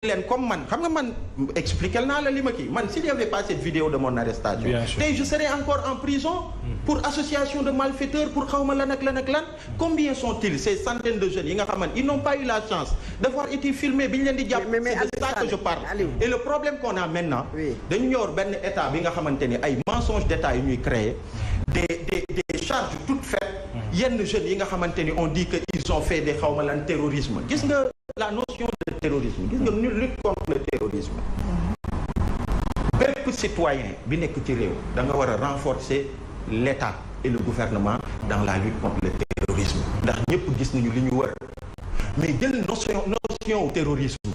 leen comme man xam nga man expliquer naa la li ma kii man s'il y avait pas cette vidéo de mon arrestation tey je serais encore en prison pour association de malfaiteurs pour xawma lan ak lan ak lan combien sont-ils ces centaines de jeunes yi nga xamante ils n'ont pas eu la chance d'avoir été filmés bi ñu leen di jàpp c'est de ça que je parle et le problème qu'on a maintenant dañu ñor benn état bi nga xamante ni ay mensonges d'état yu ñuy créer des charges toutes faites yenn jeunes yi nga xamante ni on dit que ils ont fait des xawma lan terrorisme gis nga la notion de terrorisme gis nga ñu lutte contre le terrorisme bépp citoyen bi nekk ci réew da nga war a renforcer l'État et le gouvernement dans la lutte contre le terrorisme ndax ñëpp gis nañu li ñu wër mais jël notion terrorisme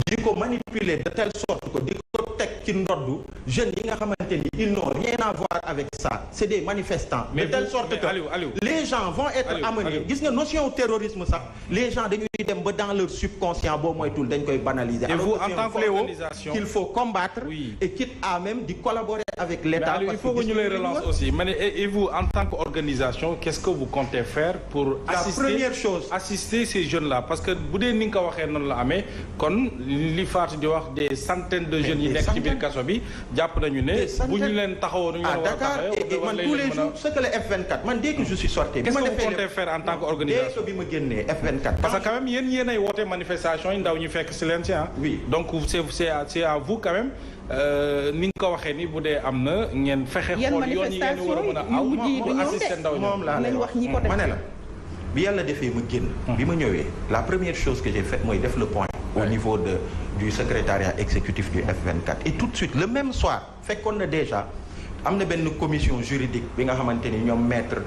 di ko manipuler de telle sorte que di ko teg ci ndoddu jeunes yi nga xamante ni ils n'ont rien à voir avec ça c'est des manifestants de telle sorte que les gens vont être amenés gis nga notion terrorisme sax les gens dañuy dem ba dans leur subconscient boo moytul dañ koy banaliser. Et vous en tant qu'organisation qu'il faut combattre et quitte à même di collaborer avec l'État. Il faut que ñu les relance aussi mais et vous en tant qu'organisation qu'est-ce que vous comptez faire pour assister ces jeunes là parce que bu dee ni nga ko waxee noonu la amee kon li Fatou di wax des centaines de jeunes yi nekk ci biir kaso bi jàpp nañu ne bu ñu leen taxawoo nu ñu leen war a taxawee et man tous les jours ce que le F24 man dès que je suis sorti qu'est-ce que vous comptez faire en tant qu'organisation dès que bi ma génnee F24 parce que quand même yéen ay woote manifestation yi ndaw ñu fekk si leen ci oui donc c'est à vous quand même ni nga ko waxee ni bu dee am na ngeen fexe xool yoon yi ngeen war a mën a aw pour assister ndaw moom laa lay wax ma ne la bi yàlla defee ma génn bi ma ñëwee la première chose que j'ai fait mooy def le point au niveau du secrétariat exécutif du F24 et tout de suite le même soir fekkoon na déjà am na benn commission juridique bi nga xamante ni ñoom maître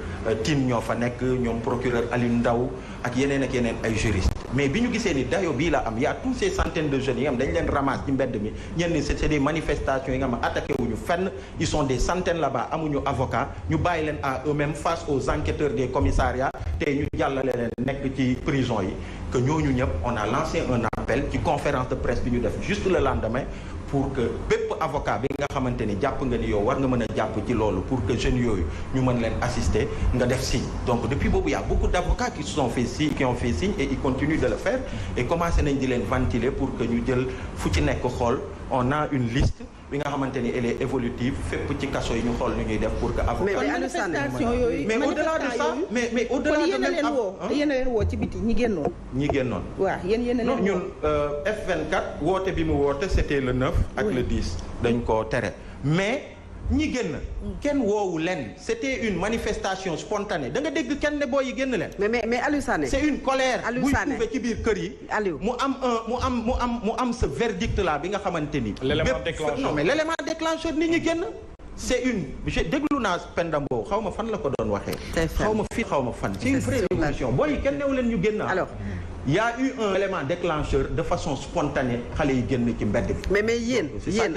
Tine ñoo fa nekk ñoom procureur Aliou Ndao ak yeneen ay juristes mais bi ñu gisee ni dayo bii la am y a tous ces centaines de jeunes yi nga xam dañ leen ramasse ci mbedd mi ñenn ni c'est des manifestations yi nga xam attaqué wuñu fenn ils sont des centaines là-bas amuñu avocat ñu bàyyi leen à eux-mêmes face aux enquêteurs des commissariats te ñu jàllale leen nekk ci prison yi que ñooñu ñëpp on a lancé un appel ci conférence de presse bi ñu def juste le lendemain pour que bépp avocat bi nga xamante ni jàpp nga ni yow war nga mën a jàpp ci loolu pour que jeunes yooyu ñu mën leen assister nga def signe donc depuis boobu y a beaucoup d'avocats qui ont fait signe et ils continuent de le faire et commencé nañ di leen ventiler pour que ñu jël fu ci nekk xool on a une liste bi nga xamante ni elle est évolutive fépp ci kaso yi ñu xool ñu ñuy def pour que avocat mais au-delà de ça mais au-delà de même yéen a leen woo ci biti ñi génnoon waaw yéen a leen ñun F24 woote bi mu woote c'était le 9 ak le 10 dañ ko tere mais ñi génn kenn woowu leen c'était une manifestation spontanée da nga dégg kenn ne booy yi génn leen mais Aliou Sané c'est une colère buy trouvé ci biir kër yi mu am ce verdict là bi nga xamante ni non mais l'élément déclencheur nit ñi génn c'est une déglu naa Pendambo xaw ma fan la ko doon waxee xaw ma fii xaw ma fan c'est une vraie révolution booy yi kenn newu leen ñu génn alors il y a eu un élément déclencheur de façon spontanée xale yi génn ci mbedd bi mais yéen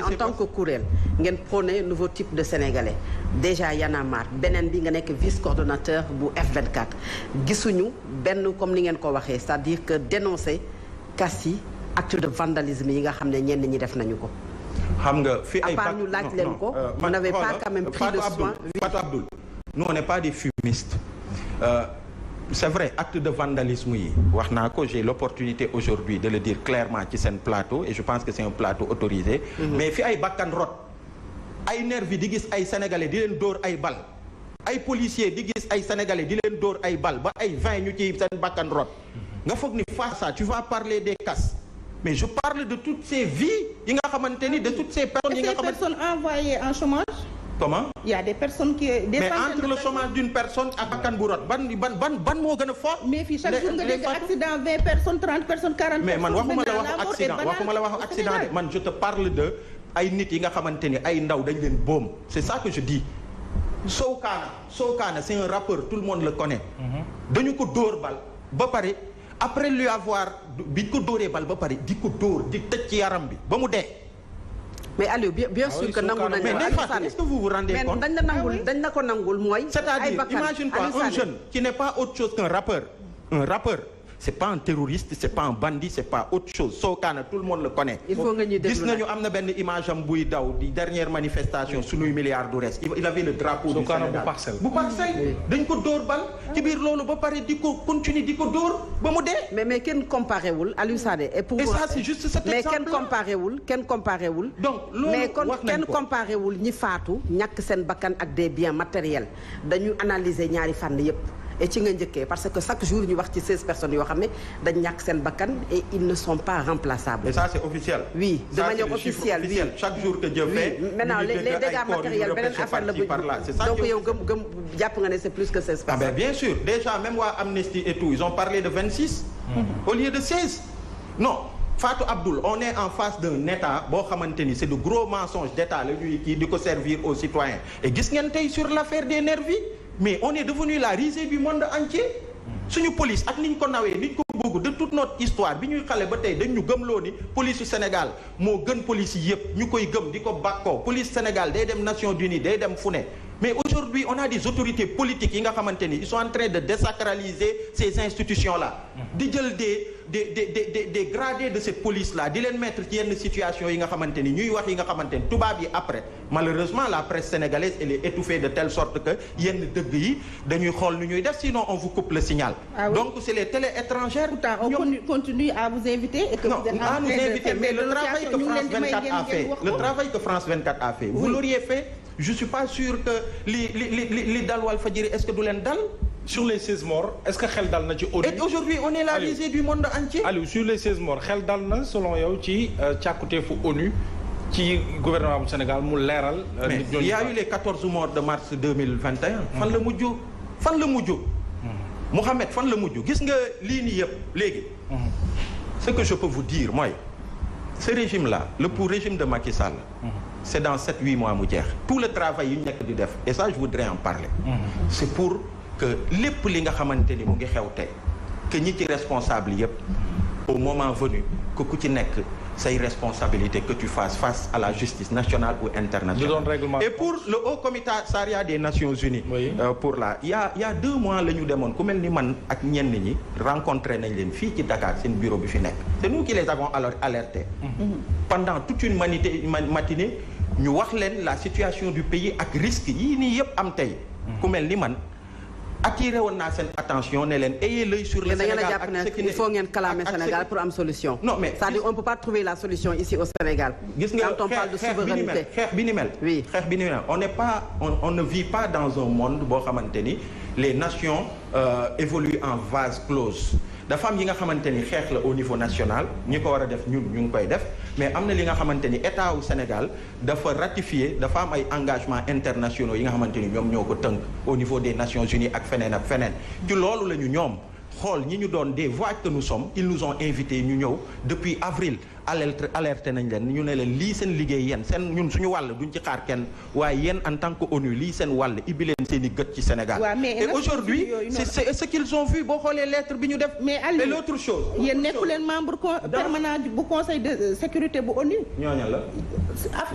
en tant que kuréel ngeen prôné nouveau type de sénégalais déjà Y en a marre beneen bi nga nekk vice coordonnateur bu F24 gisuñu benn comme ni ngeen ko waxee c'est-à-dire que dénoncer cas yi acte de vandalisme yi nga xam ne ñenn ñi def nañu ko xam nga fi ay à part ñu laaj leen ko vous n'avez pas quand même pris le soin Fatou Abdoul nous on n'est pas des fumistes c'est vrai acte de vandalisme yi wax naa ko j'ai l'opportunité aujourd'hui de le dire clairement ci seen plateau et je pense que c'est un plateau autorisé mais fi ay bakkan rot ay nervi di gis ay sénégalais di leen dóor ay bal ay policiers di gis ay sénégalais di leen dóor ay bal ba ay 20 ñu ci seen bakkan rot nga foog ni face à ça tu vas parler des cas mais je parle de toutes ces vies yi nga xamante ni de toutes ces personnes yi nga xamante personnes envoyées en chômage. Comment? Il y a des personnes qui mais entre le chômage d'une personne ak bakkan bu rot ban moo gën a fort. mais fii chaque jour nga dégg accident 20 personnes 30 personnes 40 personnes. mais man waxuma la waxu accident de man je te parle de ay nit yi nga xamante ni ay ndaw dañ leen boom c'est ça que je dis. Sowkaana c'est un rappeur tout le monde le connaît. dañu ko dóor bal ba pare après lui avoir bi ko dóoree bal ba pare di ko dóor di tëj ci yaram bi ba mu dee. mais Aliou bien sûr que nangu nañu mais est-ce que vous vous rendez compte dañ la ko nangul mooy c'est-à-dire imagine-toi un jeune qui n'est pas autre chose qu'un rappeur c'est pas un terroriste, c'est pas un bandit, c'est pas autre chose. Sokane, tout le monde le connaît. Il faut que nous gis nañu am na benn image am buy daw di dernière manifestation sunuy milliards du reste il avait le drapeau du Sénégal bu parcelle dañ ko dóor bal ci biir loolu ba pare di ko continuer di ko dóor ba mu dee. mais kenn comparé wul Aliou Sané et pour et ça c'est juste cet exemple. mais kenn comparé wul donc loolu mais kon kenn comparé wul ñi faatu ñàkk seen bakkan ak des biens matériels dañu analyser ñaari fànn yépp et ci nga njëkkee parce que chaque jour ñu wax ci 16 personnes yoo xam ne dañ ñàkk seen bakkan et ils ne sont pas remplaçables. et ça c'est officiel. oui de manière officielle oui chaque jour que Dieu fait. maintenant les dégâts matériels beneen affaire la bu donc yow gëm jàpp nga ne c'est plus que 16 personnes. ah ben bien sûr déjà même waa Amnesty et tout ils ont parlé de 26. au lieu de 16. non Fatou Abdoul on est en face d'un état boo xamante ni c'est de gros mensonges d'état la ñuy kii di ko servir aux citoyens et gis ngeen tey sur l'affaire des nervis mais on est devenu la risée du monde entier suñu police ak niñ ko nawee niñ ko bëgg de toute notre histoire bi ñuy xale ba tey dañ ñu gëmloo ni police yu Sénégal moo gën police yi yëpp ñu koy gëm di ko bàkkoo police Sénégal day dem Nations Unies day dem fu ne mais aujourd'hui on a des autorités politiques yi nga xamante ni ils sont en train de désacraliser ces institutions là di jël des gradés de cette police là di leen mettre ci yenn situation yi nga xamante ni ñuy wax yi nga xamante ni tubaab yi après malheureusement la presse sénégalaise elle est étouffée de telle sorte que yenn dëgg yi dañuy xool nu ñuy def sinon on vous coupe le signal. Ah oui. Donc c'est les télé étrangères. Pourtant on continue à vous inviter et que non, vous êtes à nous inviter mais le travail que France 24 a fait le travail que France 24 a fait vous l'auriez fait. Je suis pas sûr que li dal Walfadjri est-ce que du leen dal. Sur les 16 morts est-ce que xel dal na ci ONU. Et aujourd'hui on est la risée du monde entier. Aliou sur les 16 morts xel dal na selon yow ci càkkutéefu ONU ci gouvernement bu Sénégal mu leeral. mais il y a eu les 14 morts de mars 2021. fan la mujj. Mohamed fan la mujj gis nga lii nii yëpp léegi. Ce que je peux vous dire mooy ce régime là le pour régime de Macky Sall. c'est dans 7-8 mois mu jeex tout le travail yu ñu nekk di def et ça je voudrais en parler. C'est pour que lépp li nga xamante ni mu ngi xew tey que ñi ci responsable yëpp au moment venu que ku ci nekk say responsabilité que tu fasses face à la justice nationale ou internationale. Et pour le Haut Commissariat des Nations Unies. Oui. Pour la il y a 2 mois la ñu demoon ku mel ni man ak ñenn ñi rencontré nañ leen fii ci Dakar seen bureau bi fi nekk. C'est nous qui les avons alors alertés. Pendant toute une matinée ñu wax leen la situation du pays ak risque yii nii yëpp am tey. ku mel ni man. attiré woon naa seen attention ne leen ayez l'œil sur le Sénégal ak ce qui il faut ngeen clamer Sénégal pour am solution. Non mais c'est-à-dire on peut pas trouver la solution ici au Sénégal. gis nga quand on parle de souveraineté xeex bi ni mel. oui xeex bi ni mel on ne vit pas dans un monde boo xamante ni les nations évoluent en vase clos. dafa am yi nga xamante ni xeex la au niveau national ñi ko war a def ñun ñu ngi koy def mais am na li nga xamante ni état wu Sénégal dafa ratifier dafa am ay engagements internationaux yi nga xamante ni ñoom ñoo ko tënk au niveau des Nations Unies ak feneen ci loolu la ñu ñoom xool ñi ñu doon des voix que nous sommes ils nous ont invités ñu ñëw depuis avril alerté nañ leen ñu ne leen lii seen liggéey yéen seen ñun suñu wàll duñ ci xaar kenn waaye yéen en tant que ONU lii seen wàll ibbi leen seen i gët ci Sénégal. Et aujourd'hui c'est ce qu'ils ont vu boo xoolee lettre bi ñu def. mais Aliou et l'autre chose. yéen nekku leen membre permanent bu conseil de sécurité bu ONU. ñooñu la.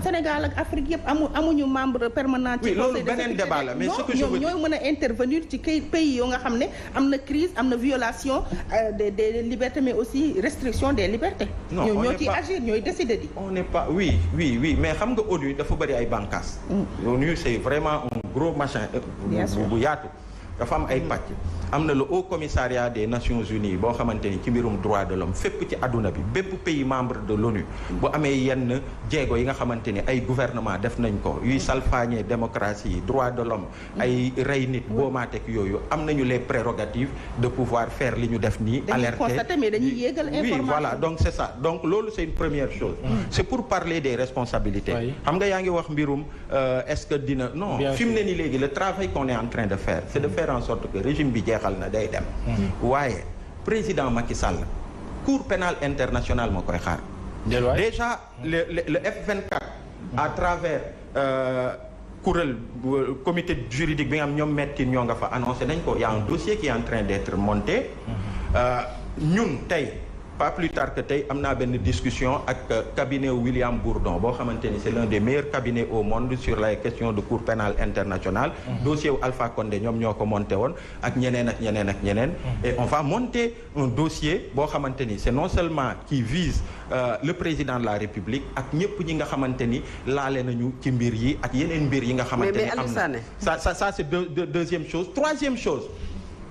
Sénégal ak Afrique yëpp amuñu membre permanent. ci conseil de sécurité beneen débat la mais ce que je veux dire ñooy mën a intervenir ci pays yoo nga xam ne am na crise am na violation des libertés mais aussi restriction des libertés. ñoo ci agir ñooy décider di. On n'est pas oui mais xam nga ONU dafa bëri ay bànqaas. ONU c'est vraiment un gros machin. bu yaatu dafa am ay pàcc. am na le Haut Commissariat des Nations Unies boo xamante ni ci mbirum droit de l'homme fépp ci àdduna bi bépp pays membre de l'ONU bu amee yenn jéego yi nga xamante ni ay gouvernement def nañ ko yuy salfaañee démocratie droit de l'homme ay rey nit boomaatek yooyu am nañu les prérogatives de pouvoir faire li ñu def nii alerter mais dañuy yéegal information. Oui voilà donc c'est ça donc loolu c'est une première chose c'est pour parler des responsabilités xam nga yaa ngi wax mbirum est-ce que dina non fi mu ne nii léegi le travail qu'on est en train de faire c'est de faire en sorte que régime bi xal na day dem waaye président Macky Sall Cour pénale internationale moo koy xaar déjà le F24 à travers kuréel comité juridique bi nga xam ñoom metti ñoo nga fa annoncé nañ ko y a un dossier qui est en train d'être monté ñun tey pas plus tard que tey am naa benn discussion ak cabinet William Bourdon boo xamante ni c'est l'un des meilleurs cabinets au monde sur les questions de cour pénale internationale. Dossier wu Alpha Condé ñoom ñoo ko monté woon ak ñeneen ak ñeneen ak ñeneen. Et on va monter un dossier boo xamante ni c'est non seulement qui vise le président de la République ak ñëpp ñi nga xamante ni laale nañu ci mbir yi ak yeneen mbir yi nga xamante ni am na ça c'est deuxième chose. Troisième chose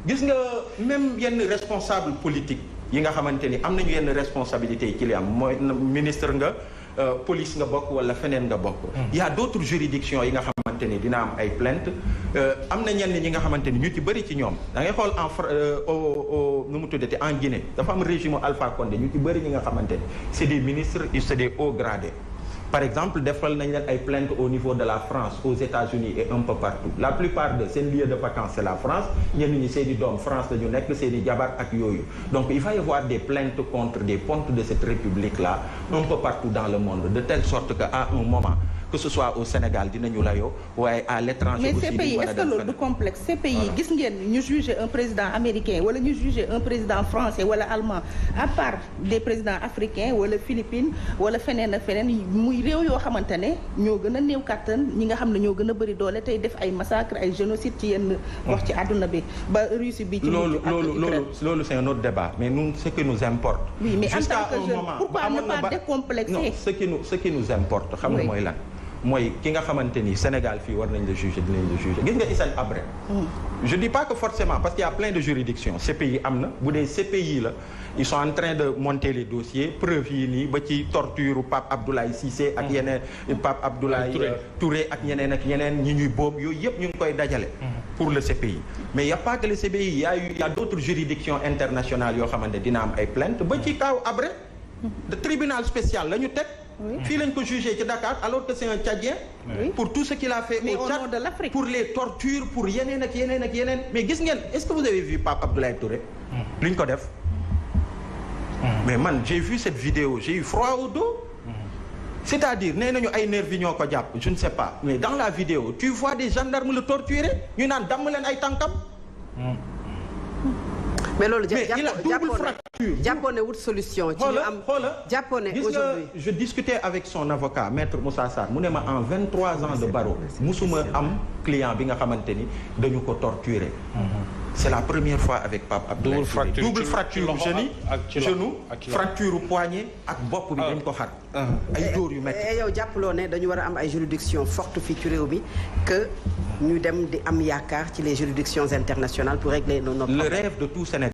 gis nga même yenn responsable politique yi nga xamante ni am nañu yenn responsabilité yi ci li am mooy ministre nga police nga bokk wala feneen nga bokk. Il y a d'autres juridictions yi nga xamante ni dina am ay plainte am na ñenn ñi nga xamante ni ñu ci bëri ci ñoom da ngay xool nu mu tuddati en Guinée dafa am régime Alpha Condé ñu ci bëri ñi nga xamante ni c'est des ministres et c'est des hauts gradés. Par exemple defal nañ leen ay plaintes au niveau de la France aux États-Unis et un peu partout la plupart de seen lieu de vacances c'est la France ñenn ñi seeni doom France la ñu nekk seeni jabar ak yooyu donc il va y avoir des plaintes contre des pontes de cette république là un peu partout dans le monde de telle sorte que à un moment que ce soit au Sénégal dinañu layoo waaye à l'étranger aussi. Mais ces pays est-ce que loolu du complexe ces pays gis ngeen ñu juger un président américain wala ñu juger un président français wala allemand à part des présidents africains wala Philippines wala feneen ak feneen muy réew yoo xamante ne ñoo gën a néew kàttan ñi nga xam ne ñoo gën a bëri doole tey def ay massacre ay génocide ci yenn wax ci àdduna bi ba Russie bi ci loolu c'est un autre débat mais nous ce qui nous importe. Oui, mais en tant que jeune pourquoi ne pas décomplexer? Non, ce qui nous importe xam nga mooy lan mooy ki nga xamante ni Sénégal fii war nañ la juger dinañ la juger gis nga Hissène Habré je dis pas que forcément parce qu'il y a plein de juridictions CPI am na bu dee CPI la ils sont en train de monter les dossiers preuves yi nii ba ci torture Pape Abdoulaye Cissé ak yeneen Pape Abdoulaye Touré ak ñeneen ñi ñuy boobu yooyu yëpp ñu ngi koy dajale pour le CPI mais y a pas que le CPI y a d'autres juridictions internationales yoo xamante dina am ay plaintes ba ci kaw Habré le tribunal spécial la ñu teg fii lañ ko jugé ci Dakar alors que c'est un Tchadien pour tout ce qu'il a fait au Tchad pour les tortures pour yeneen ak yeneen ak yeneen mais gis ngeen est-ce que vous avez vu Pape Abdoulaye Touré li ñu ko def mais man j'ai vu cette vidéo j'ai eu froid au dos c'est-à-dire nee nañu ay nervis ñoo ko jàpp je ne sais pas mais dans la vidéo tu vois des gendarmes le torturer ñu naan damm leen ay tànkam mais loolu jàppoon ne wut solution ci ñu am jàppoon ne aujourd'hui je discutais avec son avocat maître Moussa Sarr mu ne ma en 23 ans de barreau musuma am client bi nga xamante ni dañu ko torturer c'est la première fois avec Pape Abdoulaye double fracture genou fracture poignet ak bopp bi dañ ko xar ay dóor yu metti yow jàppaloo ne dañu war a am ay juridiction forte fii ci réew mi que ñu dem di am yaakaar ci les juridictions internationales pour régler nos problèmes. Le rêve de tout Sénégal